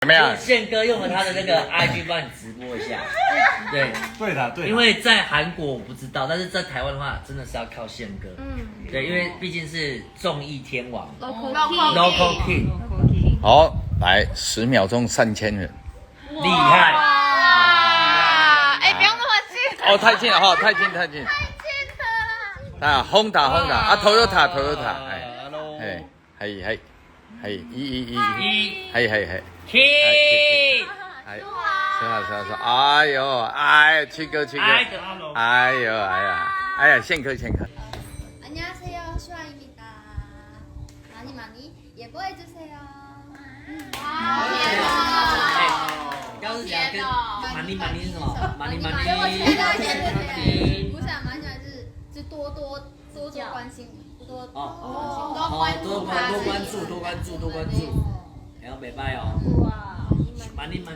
怎么样？宪哥用了他的那个 IG 帮你直播一下。对的，对的。因为在韩国我不知道，但是在台湾的话，真的是要靠宪哥。对，因为毕竟是综艺天王 Local King， 好，来10秒钟3000人，厉害。哎，不用那么近。哦，太近了哈，太近。太近了。啊，Honda 啊，Toyota，係，一，係。King，是，七哥，宪哥。안녕하세요, 슈아입니다. 많이 예뻐해주세요. 要是讲跟많이是什么？많이。不是啊，蛮喜欢就是多关心，多关注。然后没拜哦。많이。没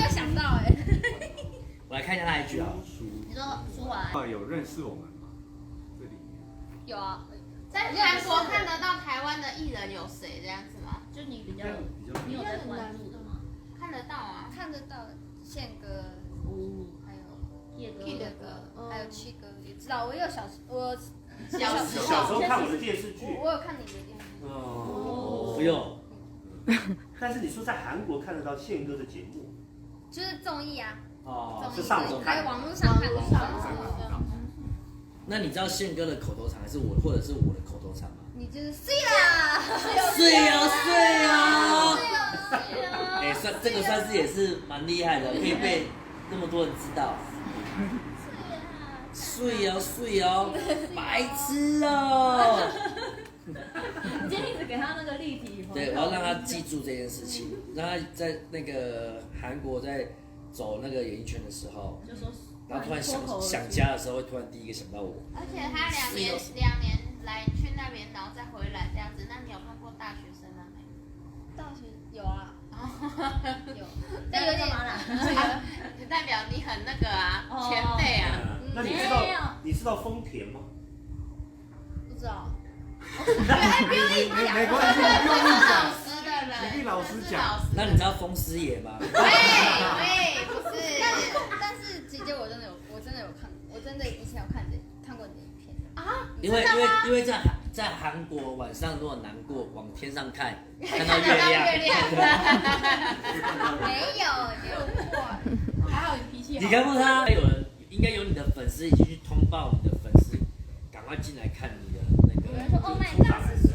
有想到哎。我来看一下那一句啊。你说说完。有认识我们吗？这里面有啊。在韩国看得到台湾的艺人有谁这样子吗？就你比较，你有在关注的吗？看得到啊，看得到宪哥，还有 Kid 哥，还有七哥也知道。我小时候看我的电视剧，我有看你的电视剧。不用。但是你说在韩国看得到宪哥的节目，就是综艺啊。是上网看，在网络上看的。那你知道宪哥的口头禅还是我，或者是我的口头禅吗？你就是睡啦，睡哦。哎，这个算是也是蛮厉害的，可以被那么多人知道。睡哦，白痴哦。你今天一直给他那个立体。对，我要让他记住这件事情，让他在那个韩国在走那个演艺圈的时候，就说，然后突然想家的时候，会突然第一个想到我。而且他2年来去那边，然后再回来这样子。那你有看过大学生了没？大学有啊，有，但有点代表你很那个啊，前辈啊。那你知道丰田吗？不知道。没关系，你不用硬讲。你老实讲。那你知道风师爷吗？喂，不是。但是姐姐我真的有看，我真的以前有看过你的影片啊。因为在韩国晚上如果难过，往天上看到月亮。没有还好你脾气好。你看过他？应该有你的粉丝已经去通报你的粉丝，赶快进来看你的那个。有人说 Oh my God 是